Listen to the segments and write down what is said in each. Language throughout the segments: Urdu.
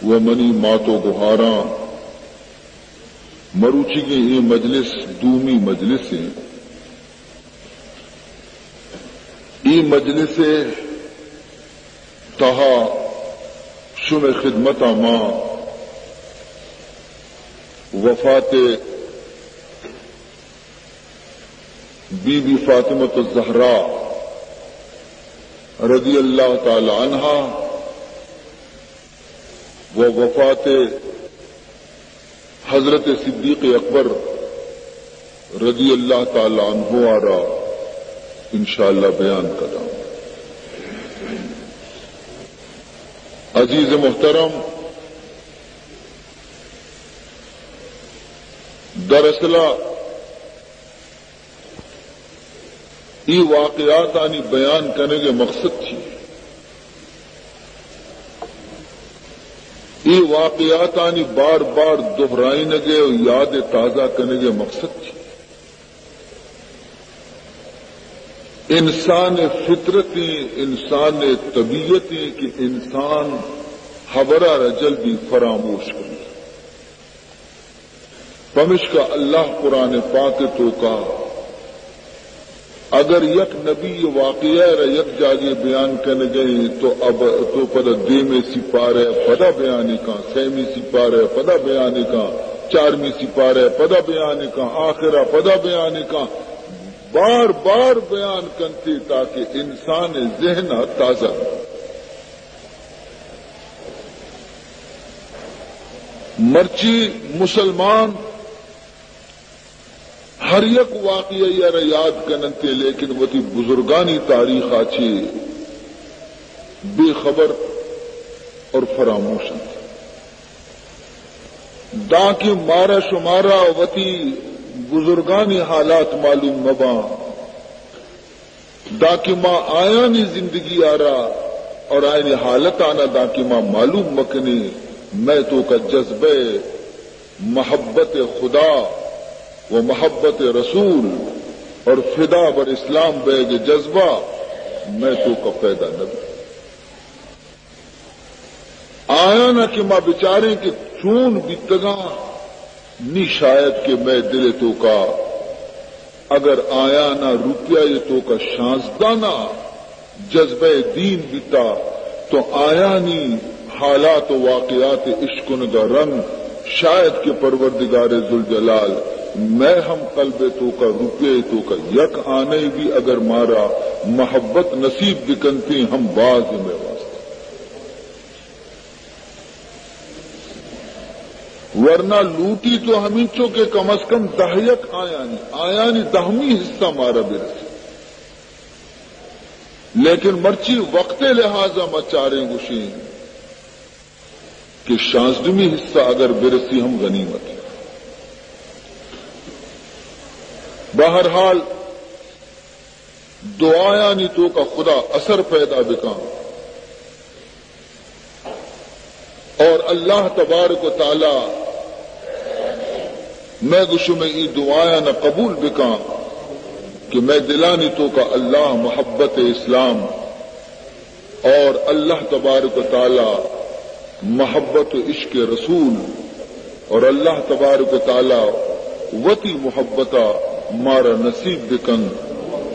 و منی ماتو گہاراں مروچی کی یہ مجلس دومی مجلس ای مجلس تہا شم خدمت ماں وفات بی بی فاطمۃ الزہرا رضی اللہ تعالی عنہا و وفات حضرت صدیق اکبر رضی اللہ تعالی عنہ آرا انشاءاللہ بیان کرا۔ عزیز محترم، دراصل یہ واقعات آنی بیان کرنے کے مقصد تھی، یہ واقعات آنی بار بار دہرائنے گے اور یاد تازہ کرنے کے مقصد تھی۔ انسان فطرتی، انسان طبیعتی کہ انسان خبرہ جلدی فراموش کرے۔ پمش کا اللہ قرآن پاک تو کا اگر یک نبی واقعہ یک جاگے بیان کرنے گئی تو اب تو پدا دے میں سپارے پدا بیانی کا، سیمی سپارے پدا بیانی کا، چارمی سپارے پدا بیانی کا، آخرہ پدا بیانی کا، بار بار بیان کرتی تاکہ انسان ذہن تازہ ہو۔ مرچی مسلمان ہر یک واقعہ یار یاد کرنتے، لیکن وہ تی بزرگانی تاریخ آچی بے خبر اور فراموش دا کی مارا شمارا وتی بزرگانی حالات معلوم مباں، دا کی ماں آیانی زندگی آرا اور آئینی حالت آنا دا کی ماں معلوم مکنی میں تو کا جذبہ محبت خدا و محبت رسول اور فدا بر اسلام بیگ جذبہ میں تو کا پیدا نبی آیا نہ کہ ماں بیچارے کے چون بیتگاں نی شاید کہ میں دل تو کا اگر آیا نہ روپیہ یہ تو کا شانزدانہ جذبہ دین بیتا تو آیا نی حالات و واقعات عشقن دا رنگ شاید کہ پروردگار ذوالجلال میں ہم قلب تو کا روپے تو کا یک آنے بھی اگر مارا محبت نصیب بکنتی ہم باز میں واسطہ، ورنہ لوٹی تو ہمیں چو کہ کم از کم دہیک آیانی دہمی حصہ مارا برسی، لیکن مرچی وقت لہذا مچارے گشیں کہ شانزدمی حصہ اگر برسی ہم غنیمت ہے۔ بہرحال دعایا نی تو کا خدا اثر پیدا بکا اور اللہ تبارک و تعالی میں گشو میں ای دعایا نہ قبول بکا کہ میں دلانی تو کا اللہ محبت اسلام اور اللہ تبارک و تعالی محبت و عشق رسول اور اللہ تبارک و تعالی وتی محبتہ مارا نصیب بکن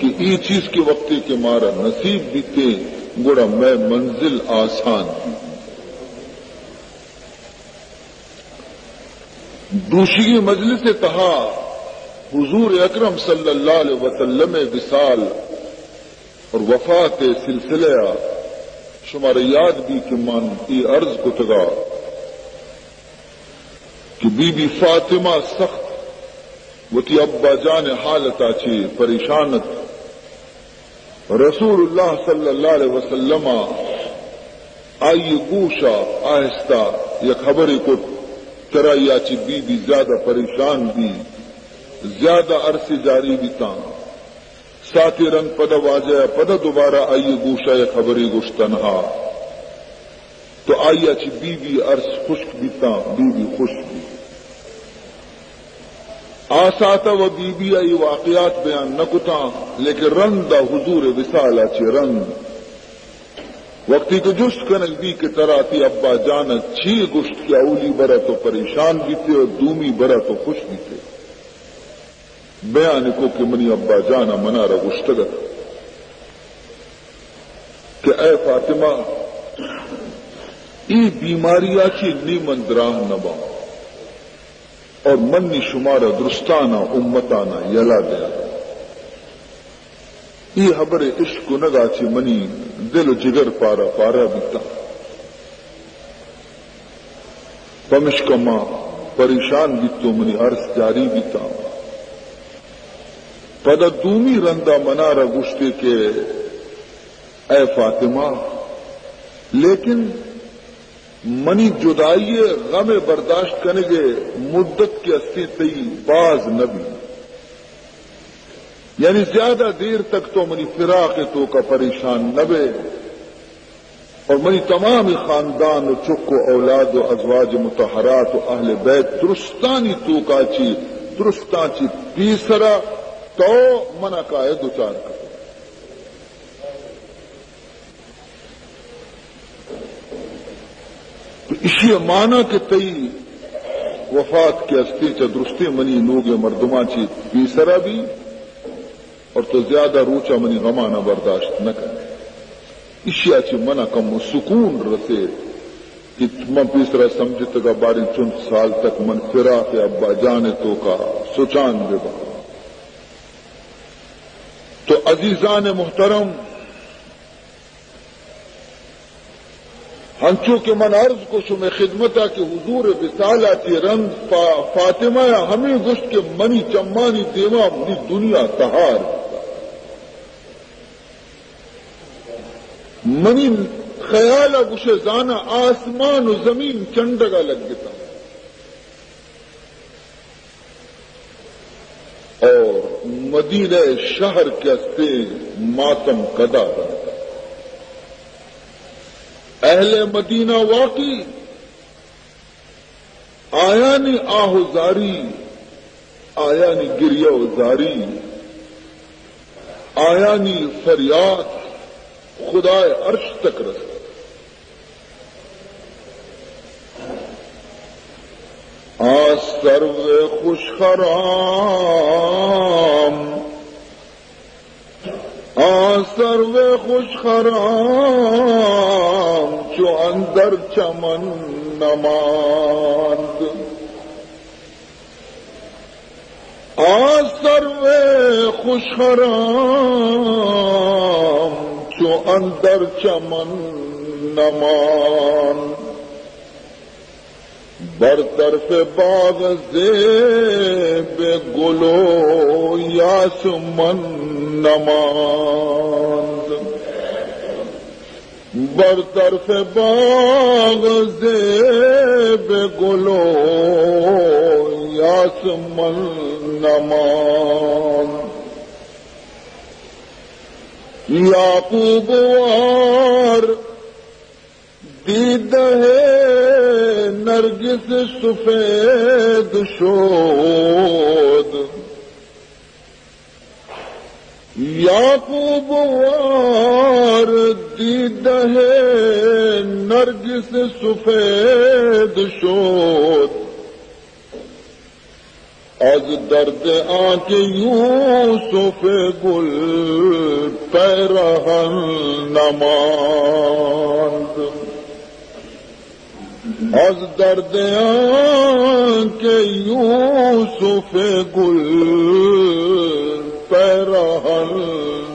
کہ ای چیز کے وقت کے مارا نصیب بیتے گڑا میں منزل آسان دوسری مجلس تہا حضور اکرم صلی اللہ علیہ وسلم وصال اور وفات سلسلہ شمار یاد بھی کہ من ای عرض کو تگا کہ بی بی فاطمہ سخت وہ تی ابا جان حالت آچی پریشانت رسول اللہ صلی اللہ علیہ وسلم آئی گوشا آہستہ یا خبری کو ترائی آچی بی بی زیادہ پریشان بھی زیادہ عرصے جاری بھی تاں ساتھی رنگ پدا واجہ پدا دوبارہ آئی گوشا یا خبری گوش تنہا تو آئی آچی بی بی عرص خشک بھی تاں بی بی خوش بھی آساتا و بی بی آئی واقعات بیان نکتا لیکن رنگ دا حضور وصال آچی رنگ وقتی کو جست کنک دی کے طرح تھی ابا جانا چھی گشت کیا اولی برا تو پریشان بھی تھے اور دومی برا تو خوش بھی تھے. بیان کو کہ منی ابا جانا منارا گشتگت کہ اے فاطمہ ای بیماری آچی نیمن دراہ نبا اور منی شمارا درستانا امتانا یلا دیا ای حبر عشق نگا چی منی دل و جگر پارا پارا بیتا پمشک ماں پریشان بیتو منی عرض جاری بیتا پدا دومی رندہ منارا گشتے کے اے فاطمہ لیکن منی جدائی غم برداشت کرنے گے مدت کے اسی تئی باز نبی یعنی زیادہ دیر تک تو منی فراق تو کا پریشان نبے اور منی تمام خاندان و چک و اولاد و ازواج مطہرات و اہل بیت درستانی تو کا چی درستان چی تیسرا تو منع کا ہے دوچار کا تو اسی معنی کے تئی وفات کے استی چا درستی منی لوگ مردما چی تیسرا بھی اور تو زیادہ روچا منی غمانہ برداشت نہ کرے اسی اچھی منع کم سکون رسے کہ من تیسرا سمجھتا گا باری چند سال تک من فراق ابا جانے تو کا سوچان دے با تو عزیزان محترم ہنچو کے من عرض کو شم خدمتا کہ حضور وصالہ کی رنگ فاطمہ ہمیں گشت کے منی چمانی دیوا منی دنیا تہار منی خیال گشے زانا آسمان و زمین چنڈگا لگ گتا اور مدینہ شہر کے استے ماتم کدا بنتا اہل مدینہ واقعی آیانی آہو زاری آیانی گریہ و زاری آیانی فریاد خدائے عرش تک رسے سرو خوش خرام سرو خوش خرام چو اندر چمن نماند سرو خوش خرام چو اندر چمن نماند بر طرف باغ زیب گلو یاسمن نماند بر طرف باغ زیب گلو یاسمن نماند یعقوب وار دید ہے نرگس سفید شود یعقوب وار دید ہے نرگس سفید شود از درد آنکھ یوسف گل پیرہن نماند از درد آنکھ یوسف گل پیرہن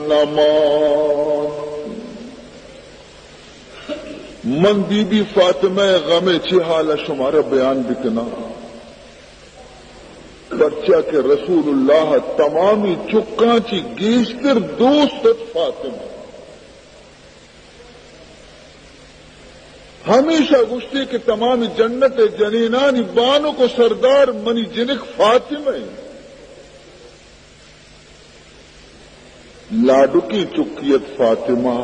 نماند من بی بی فاطمہ غم چی حال شمارا بیان بکنا بچہ کے رسول اللہ تمامی چکاں چی گیشتر دوست فاطمہ ہمیشہ گشتی کہ تمام جنت جنینانی بانوں کو سردار منی جنک فاطمہ لاڈو کی چکیت فاطمہ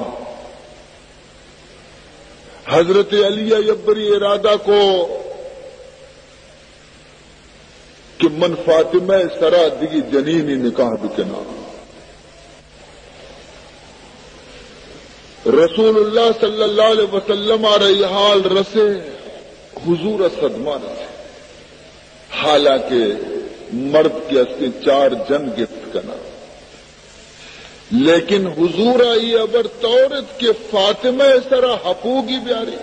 حضرت علیہ یبری ارادہ کو کہ من فاطمہ سرا دگی جنینی نکاح بکنا رسول اللہ صلی اللہ علیہ وسلم آ رہی حال رسے حضور صدمہ رسے، حالانکہ مرد کے اسے 4 جن گفت کنا، لیکن حضور آئی ابر تورت کے فاطمہ سرا حقوقی بیاری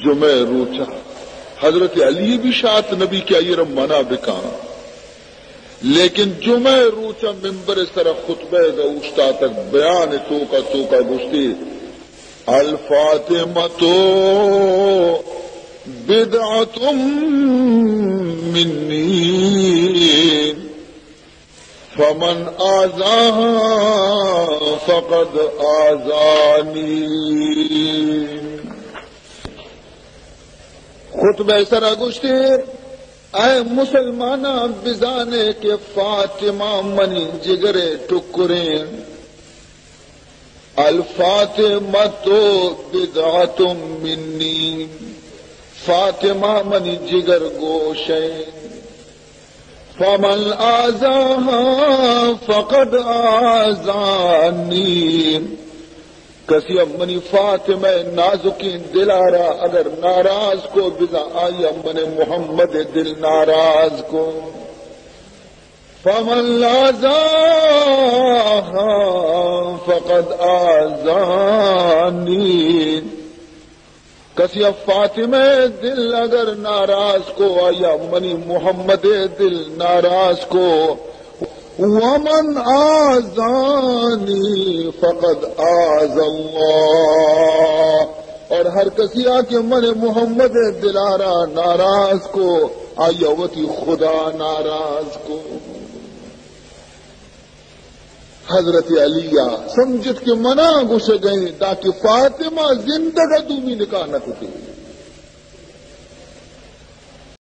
جمعہ روچا حضرت علی بھی شاعت نبی کے ایرم منع بکان، لیکن جمعہ روچا ممبر سرا خطبہ گوشتا تک بیان توکا گشتی الفاطمہ تو بدعت منی فمن آذاها فقد آذانی۔ خطبہ سرا گشتی اے مسلمانہ بزانے کے فاطمہ منی جگرے ٹکریں، الفاطمہ تو بدعت منی، فاطمہ منی جگر گوشیں، فمن آذاها فقد آذانی، کسی امنی فاطمہ نازکی دلارا اگر ناراض کو بزا آئی امن محمد دل ناراض کو، فمن آذاها فقد آذانی، کسی فاطمہ دل اگر ناراض کو آئی امنی محمد دل ناراض کو، ومن آذانی فقد آذ اللہ، اور ہر کسی آکے من محمد دلارا ناراض کو آیوتی خدا ناراض کو۔ حضرت علیہ سمجھت کے منع گھس گئیں تاکہ فاطمہ زندگی دومی نکاح نہ کتے،